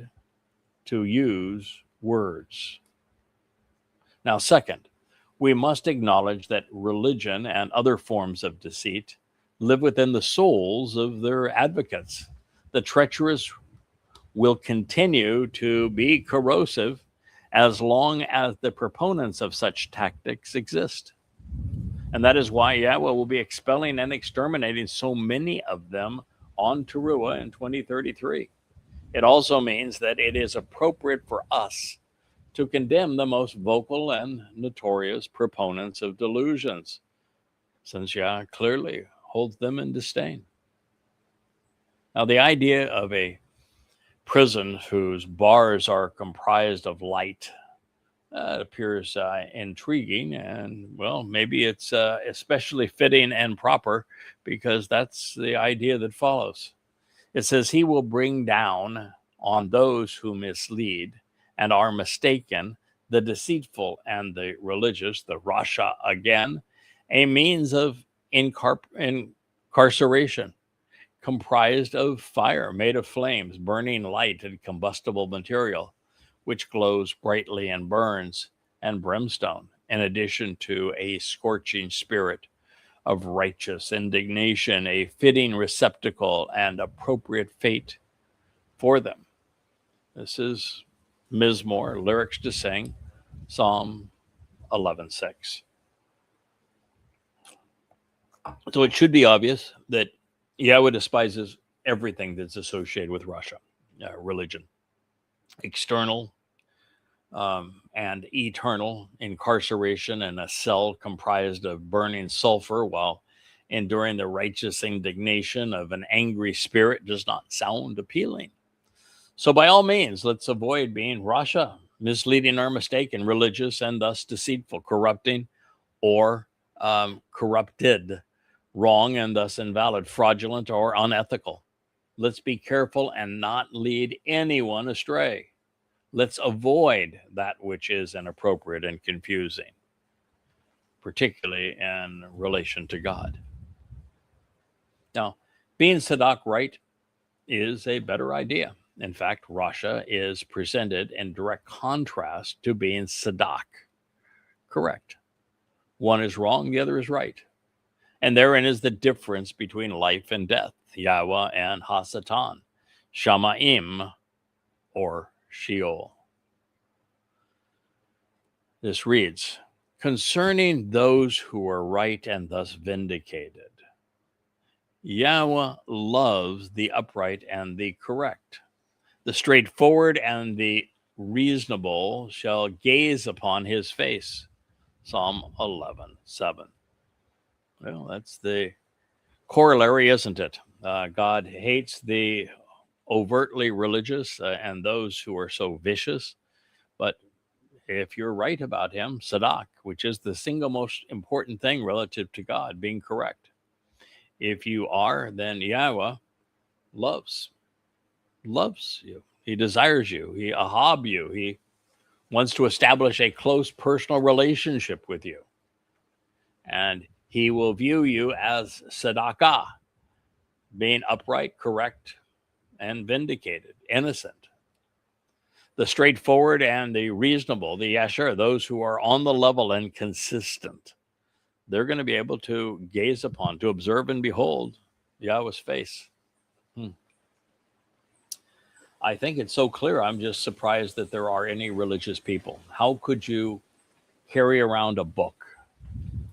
to use words. Now, second, we must acknowledge that religion and other forms of deceit live within the souls of their advocates. The treacherous will continue to be corrosive as long as the proponents of such tactics exist. And that is why Yahweh will be expelling and exterminating so many of them on taruw'ah in 2033. It also means that it is appropriate for us to condemn the most vocal and notorious proponents of delusions, since Yah clearly holds them in disdain. Now, the idea of a prison whose bars are comprised of light appears intriguing, and well, maybe it's especially fitting and proper because that's the idea that follows. It says, he will bring down on those who mislead and are mistaken, the deceitful and the religious, the Rasha again, a means of incarceration, comprised of fire made of flames, burning light and combustible material, which glows brightly and burns, and brimstone, in addition to a scorching spirit of righteous indignation, a fitting receptacle and appropriate fate for them. This is Mizmor, lyrics to sing, Psalm 11:6. So it should be obvious that Yahweh despises everything that's associated with Russia, religion, external and eternal incarceration in a cell comprised of burning sulfur while enduring the righteous indignation of an angry spirit does not sound appealing. So by all means, let's avoid being Rasha, misleading or mistaken, religious and thus deceitful, corrupting or corrupted, wrong and thus invalid, fraudulent or unethical. Let's be careful and not lead anyone astray. Let's avoid that which is inappropriate and confusing, particularly in relation to God. Now, being Sadak right is a better idea. In fact, Rasha is presented in direct contrast to being Sadak, correct. One is wrong, the other is right. And therein is the difference between life and death, Yahweh and Hasatan, Shamaim or Sheol. This reads, concerning those who are right and thus vindicated. Yahweh loves the upright and the correct. The straightforward and the reasonable shall gaze upon his face. Psalm 11:7. Well, that's the corollary, isn't it? God hates the overtly religious and those who are so vicious. But if you're right about him, Sadak, which is the single most important thing relative to God, being correct. If you are, then Yahweh loves you. He desires you. He ahab you. He wants to establish a close personal relationship with you. And he will view you as Sadakah, being upright, correct, and vindicated, innocent. The straightforward and the reasonable, the yasher, those who are on the level and consistent, they're going to be able to gaze upon, to observe and behold Yahweh's face. I think it's so clear. I'm just surprised that there are any religious people. How could you carry around a book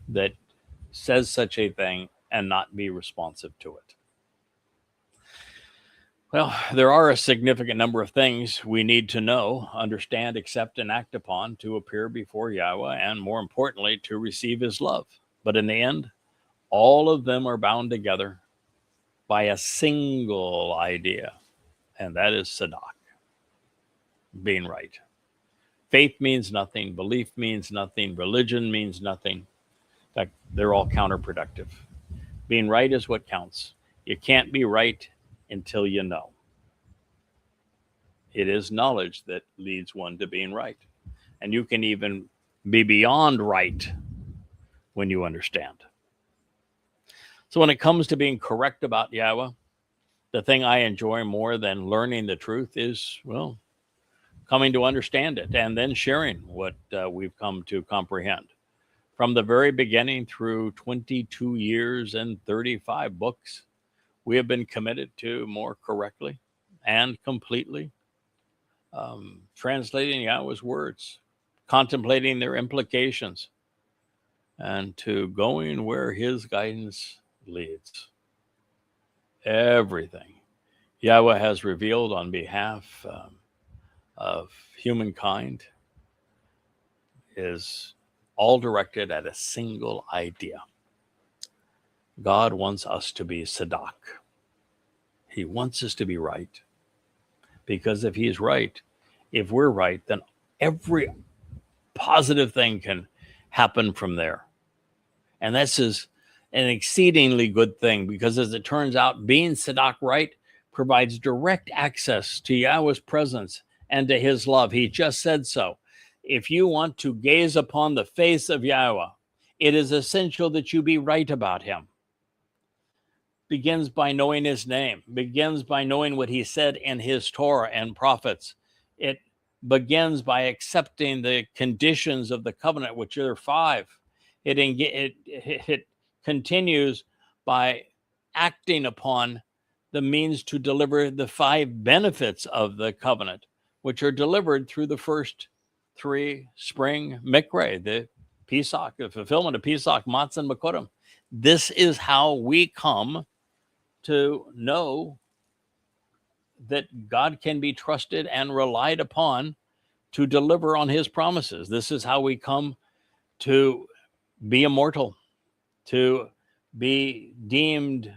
that says such a thing and not be responsive to it? Well, there are a significant number of things we need to know, understand, accept, and act upon to appear before Yahweh, and more importantly, to receive his love. But in the end, all of them are bound together by a single idea, and that is Sadak, being right. Faith means nothing. Belief means nothing. Religion means nothing. In fact, they're all counterproductive. Being right is what counts. You can't be right until you know. It is knowledge that leads one to being right. And you can even be beyond right when you understand. So when it comes to being correct about Yahweh, the thing I enjoy more than learning the truth is, well, coming to understand it and then sharing what we've come to comprehend. From the very beginning through 22 years and 35 books, we have been committed to more correctly and completely translating Yahweh's words, contemplating their implications, and to going where his guidance leads. Everything Yahweh has revealed on behalf of humankind is all directed at a single idea. God wants us to be Sadak. He wants us to be right. Because if he's right, if we're right, then every positive thing can happen from there. And this is an exceedingly good thing because, as it turns out, being Sadak right provides direct access to Yahweh's presence and to his love. He just said so. If you want to gaze upon the face of Yahweh, it is essential that you be right about him. Begins by knowing his name, begins by knowing what he said in his Torah and prophets. It begins by accepting the conditions of the covenant, which are 5. It continues by acting upon the means to deliver the 5 benefits of the covenant, which are delivered through the first 3 spring Miqra'ey, the Pesach, the fulfillment of Pesach, Matzah, and Makodim. This is how we come to know that God can be trusted and relied upon to deliver on his promises. This is how we come to be immortal, to be deemed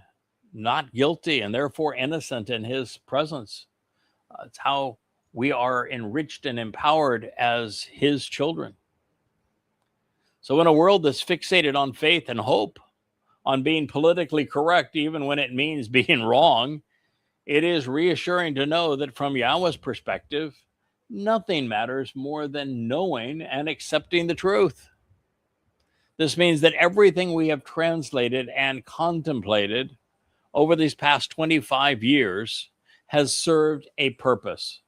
not guilty and therefore innocent in his presence. It's how we are enriched and empowered as his children. So in a world that's fixated on faith and hope, on being politically correct, even when it means being wrong, it is reassuring to know that from Yahweh's perspective, nothing matters more than knowing and accepting the truth. This means that everything we have translated and contemplated over these past 25 years has served a purpose.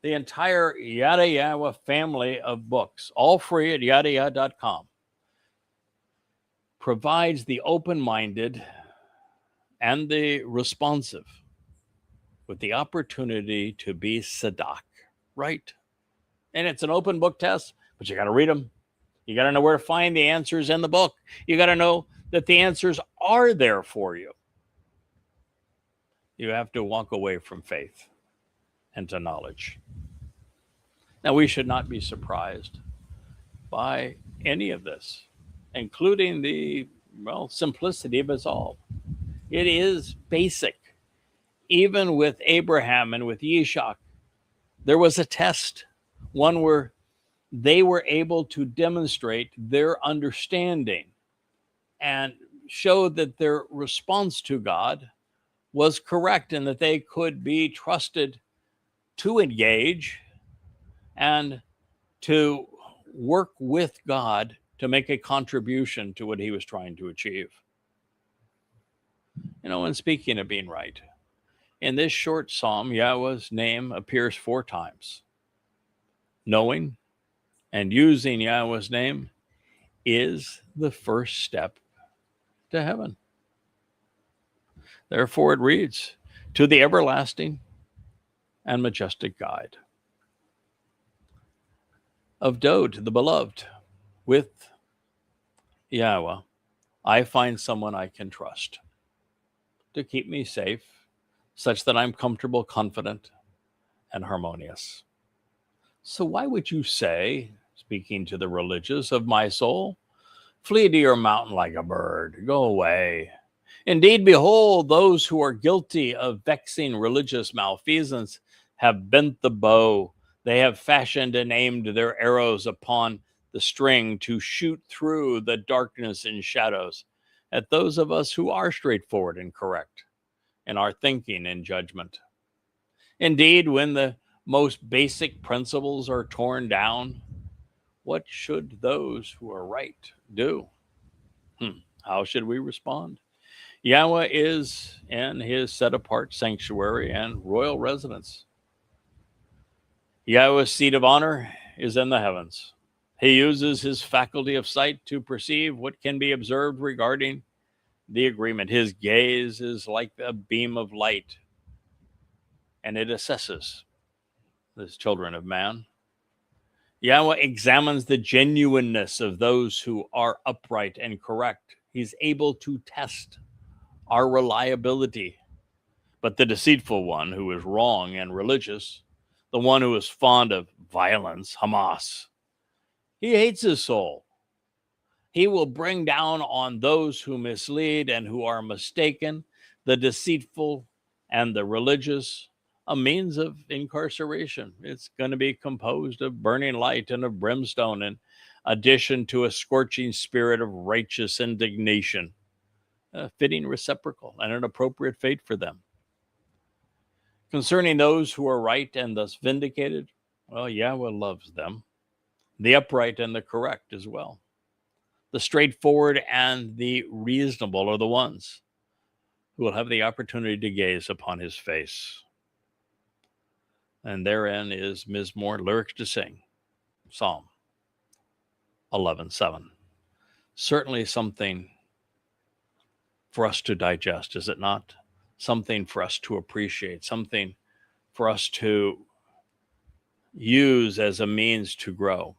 The entire Yada Yahweh family of books, all free at yadayah.com, provides the open-minded and the responsive with the opportunity to be Sadak, right? And it's an open book test, but you got to read them. You got to know where to find the answers in the book. You got to know that the answers are there for you. You have to walk away from faith and to knowledge. Now, we should not be surprised by any of this, including the, simplicity of it all. It is basic. Even with Abraham and with Yishak, there was a test, one where they were able to demonstrate their understanding and show that their response to God was correct and that they could be trusted to engage and to work with God to make a contribution to what he was trying to achieve. And speaking of being right, in this short psalm, Yahweh's name appears 4 times. Knowing and using Yahweh's name is the first step to heaven. Therefore, it reads, to the everlasting and majestic guide of Dode, the beloved, with Yahweh, I find someone I can trust to keep me safe, such that I'm comfortable, confident, and harmonious. So why would you say, speaking to the religious of my soul, flee to your mountain like a bird, go away? Indeed, behold, those who are guilty of vexing religious malfeasance have bent the bow. They have fashioned and aimed their arrows upon the string to shoot through the darkness and shadows at those of us who are straightforward and correct in our thinking and judgment. Indeed, when the most basic principles are torn down, what should those who are right do? How should we respond? Yahweh is in his set-apart sanctuary and royal residence. Yahweh's seat of honor is in the heavens. He uses his faculty of sight to perceive what can be observed regarding the agreement. His gaze is like a beam of light, and it assesses the children of man. Yahweh examines the genuineness of those who are upright and correct. He's able to test our reliability. But the deceitful one who is wrong and religious, the one who is fond of violence, Hamas, he hates his soul. He will bring down on those who mislead and who are mistaken, the deceitful and the religious, a means of incarceration. It's going to be composed of burning light and of brimstone, in addition to a scorching spirit of righteous indignation, a fitting reciprocal and an appropriate fate for them. Concerning those who are right and thus vindicated, well, Yahweh loves them, the upright and the correct as well. The straightforward and the reasonable are the ones who will have the opportunity to gaze upon his face. And therein is Mizmor, lyrics to sing, Psalm 11:7. Certainly something for us to digest, is it not? Something for us to appreciate, something for us to use as a means to grow,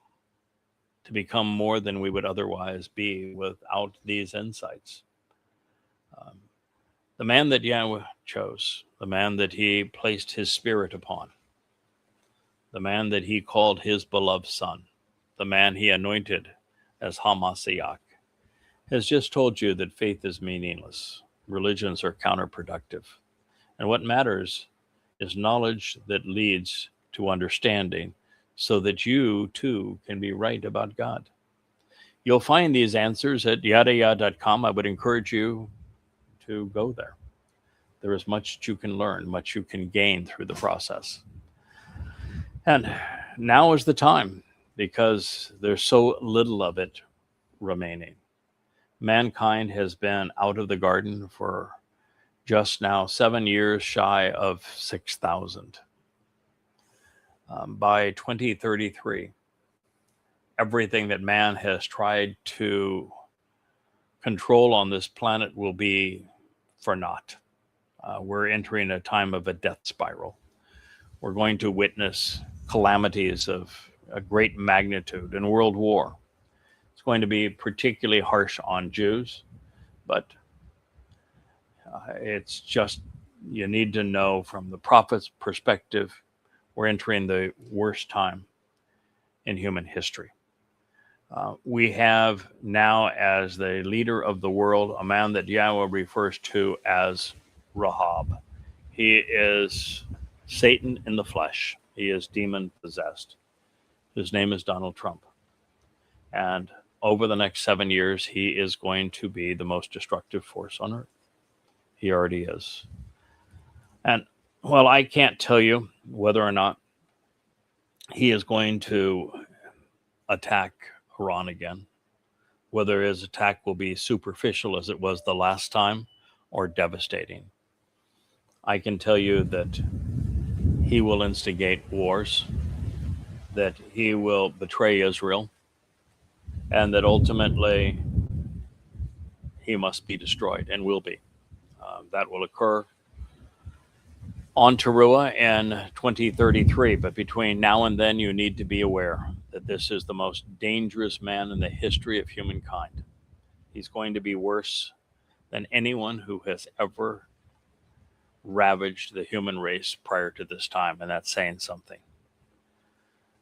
to become more than we would otherwise be without these insights. The man that Yahweh chose, the man that he placed his spirit upon, the man that he called his beloved son, the man he anointed as Hamashiach, has just told you that faith is meaningless. Religions are counterproductive. And what matters is knowledge that leads to understanding, so that you too can be right about God. You'll find these answers at yadayah.com. I would encourage you to go there. There is much that you can learn, much you can gain through the process. And now is the time, because there's so little of it remaining. Mankind has been out of the garden for just now 7 years, shy of 6,000. By 2033, everything that man has tried to control on this planet will be for naught. We're entering a time of a death spiral. We're going to witness calamities of a great magnitude and world war. It's going to be particularly harsh on Jews, but it's just, you need to know from the prophet's perspective, we're entering the worst time in human history. We have now, as the leader of the world, a man that Yahweh refers to as Rahab. He is Satan in the flesh. He is demon possessed. His name is Donald Trump. And over the next 7 years, he is going to be the most destructive force on earth. He already is. And well, I can't tell you whether or not he is going to attack Iran again, whether his attack will be superficial as it was the last time or devastating. I can tell you that he will instigate wars, that he will betray Israel, and that ultimately he must be destroyed and will be. That will occur on taruw'ah in 2033. But between now and then, you need to be aware that this is the most dangerous man in the history of humankind. He's going to be worse than anyone who has ever ravaged the human race prior to this time, and that's saying something.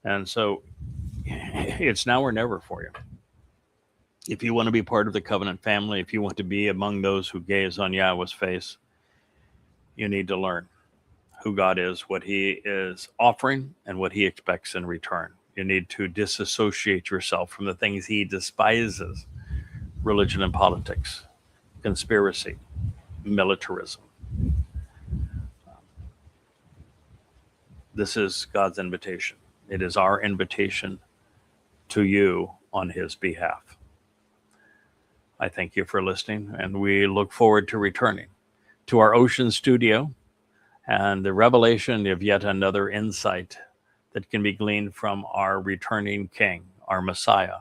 And so it's now or never for you. If you want to be part of the covenant family, if you want to be among those who gaze on Yahweh's face, you need to learn who God is, what he is offering, and what he expects in return. You need to disassociate yourself from the things he despises: religion and politics, conspiracy, militarism. This is God's invitation. It is our invitation to you on his behalf. I thank you for listening, and we look forward to returning to our ocean studio and the revelation of yet another insight that can be gleaned from our returning King, our Messiah,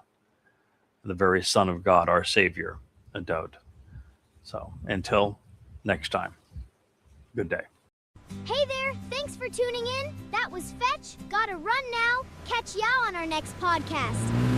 the very Son of God, our Savior, Adod. So until next time, good day. Hey there, thanks for tuning in. That was Fetch. Gotta run now. Catch y'all on our next podcast.